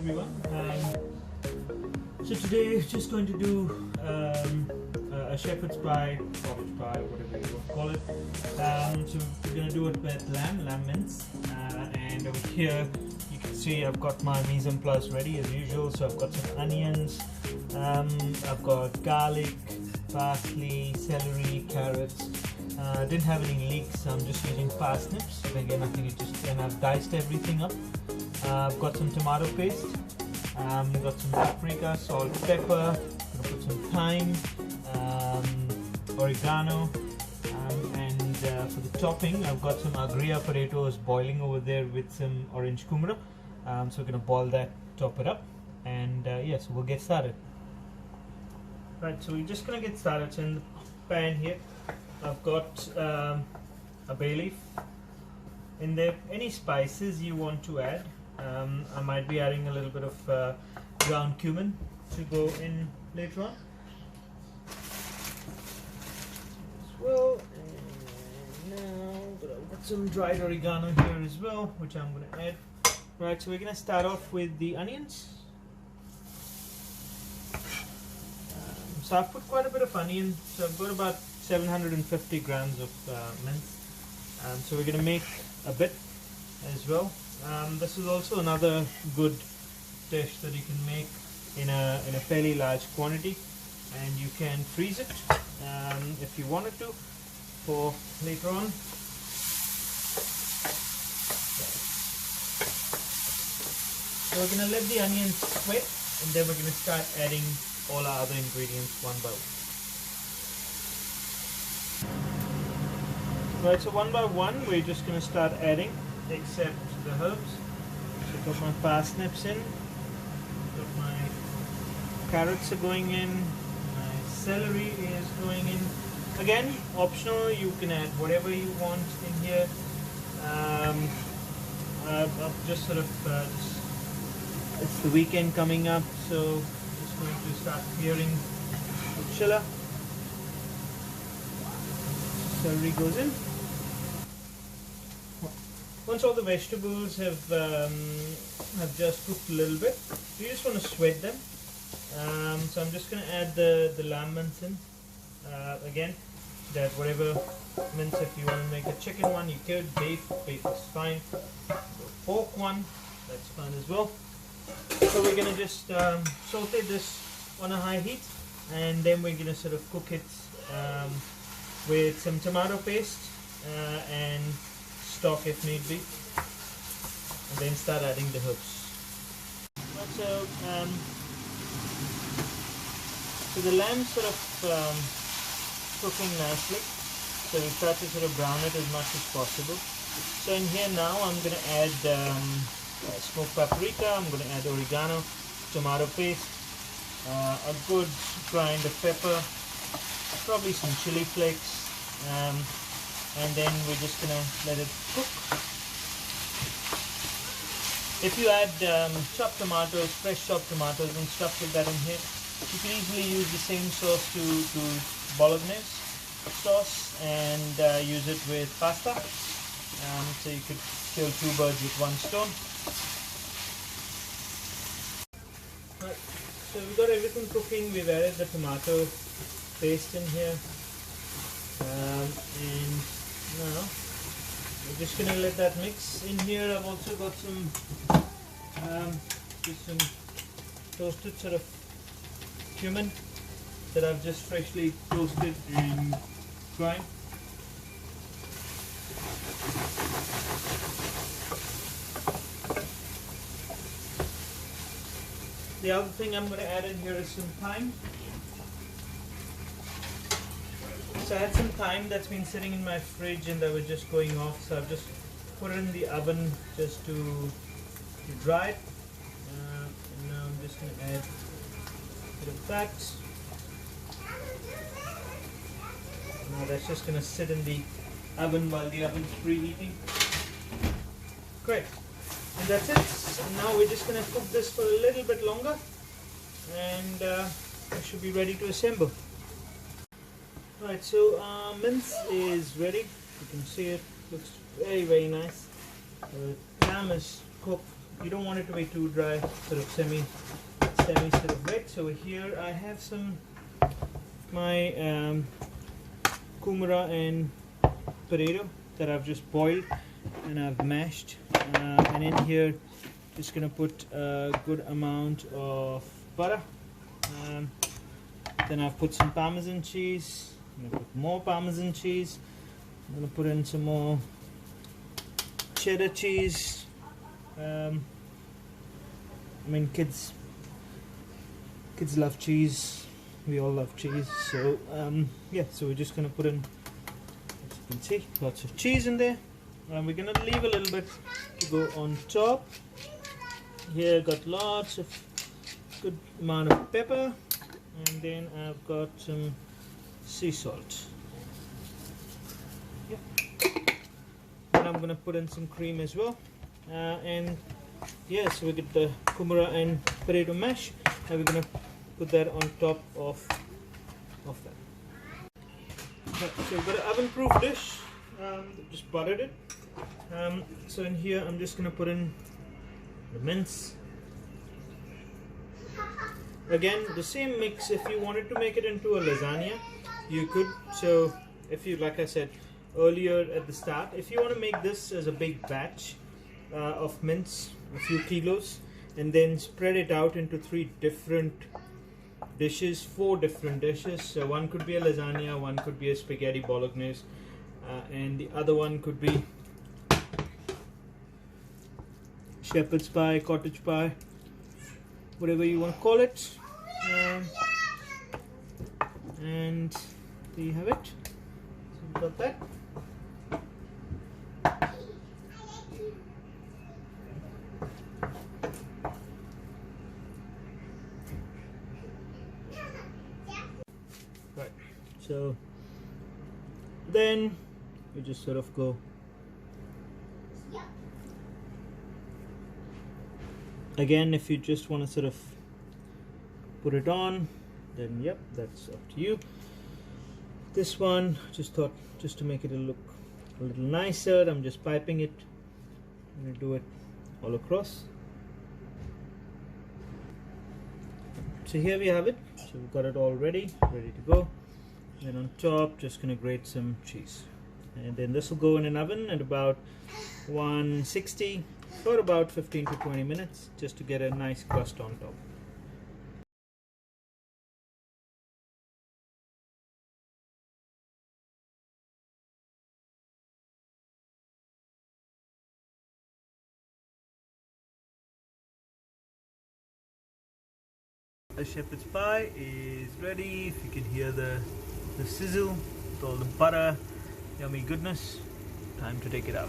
everyone. So today just going to do a shepherd's pie, cottage pie, whatever you want to call it. So we're going to do it with lamb mince, and over here you can see I've got my mise en place ready as usual. So I've got some onions, I've got garlic, parsley, celery, carrots. Didn't have any leeks, so I'm just using parsnips. Again, I think and I've diced everything up. I've got some tomato paste, got some paprika, salt, pepper, I'm gonna put some thyme, oregano, and for the topping I've got some Agria Potatoes boiling over there with some orange Kumara. So we're gonna boil that, top it up, and yes, we'll get started. Right, so we're just gonna get started. So in the pan here I've got a bay leaf. In there, any spices you want to add. I might be adding a little bit of ground cumin to go in later on as well. And now I've got some dried oregano here as well, which I'm going to add. Right, so we're going to start off with the onions. So I've put quite a bit of onion, so I've got about 750 grams of mince. So we're going to make a bit as well. This is also another good dish that you can make in a fairly large quantity, and you can freeze it if you wanted to for later on. So we're going to let the onions sweat, and then we're going to start adding all our other ingredients one by one. Right, so one by one we're just going to start adding, except the herbs. So got my parsnips in, got my carrots are going in, my celery is going in. Again, optional, you can add whatever you want in here. I've just sort of, it's the weekend coming up, so just going to start clearing the chiller. Celery goes in. Once all the vegetables have just cooked a little bit, you just want to sweat them. So I'm just going to add the lamb mince in. Again, that whatever mince, if you want to make a chicken one, you could. Beef is fine. Pork one, that's fine as well. So we're going to just saute this on a high heat, and then we're going to sort of cook it with some tomato paste and stock if need be, and then start adding the herbs. So, so the lamb's sort of cooking nicely, so we try to sort of brown it as much as possible. So in here now I'm going to add smoked paprika, I'm going to add oregano, tomato paste, a good grind of pepper, probably some chili flakes, and then we're just gonna let it cook. If you add chopped tomatoes, fresh chopped tomatoes and stuff like that in here, you can easily use the same sauce to bolognese sauce and use it with pasta. So you could kill two birds with one stone. Right, so we've got everything cooking. We've added the tomato paste in here, and now we're just gonna let that mix in here. I've also got some just some toasted sort of cumin that I've just freshly toasted and grind. The other thing I'm going to add in here is some thyme. So I had some thyme that's been sitting in my fridge and they were just going off, so I've just put it in the oven just to dry it. And now I'm just going to add a bit of that. Now that's just going to sit in the oven while the oven's preheating. Great. And that's it. And now we're just going to cook this for a little bit longer, and it should be ready to assemble. Right, so mince is ready. You can see it looks very nice. The lamb is cooked you don't want it to be too dry, sort of semi sort of wet. So here I have some my Kumara and potato that I've just boiled and I've mashed, and in here just gonna put a good amount of butter. Then I've put some Parmesan cheese. I'm gonna put more Parmesan cheese. I'm gonna put in some more Cheddar cheese. I mean, kids love cheese. We all love cheese. So yeah, so we're just gonna put in, as you can see, lots of cheese in there. And we're gonna leave a little bit to go on top. Here got lots of good amount of pepper, and then I've got some sea salt. Yeah. And I'm gonna put in some cream as well. And yeah, so we get the Kumara and potato mash, and we're gonna put that on top of that. Okay, so we've got an oven-proof dish. Just buttered it. So in here I'm just gonna put in the mince. Again, the same mix. If you wanted to make it into a lasagna, you could. So if you, like I said earlier at the start, if you want to make this as a big batch of mince, a few kilos, and then spread it out into 3 different dishes, 4 different dishes. So one could be a lasagna, one could be a spaghetti bolognese, and the other one could be shepherd's pie, cottage pie, whatever you want to call it. And there you have it. So we've got that. Right, so then you just sort of go again. If you just want to sort of put it on, then yep, that's up to you. This one, just thought, just to make it look a little nicer, I'm just piping it. I'm going to do it all across. So here we have it. So we've got it all ready to go. And then on top, just going to grate some cheese. And then this will go in an oven at about 160 for about 15 to 20 minutes, just to get a nice crust on top. The shepherd's pie is ready. If you can hear the sizzle with all the butter, yummy goodness, time to take it out.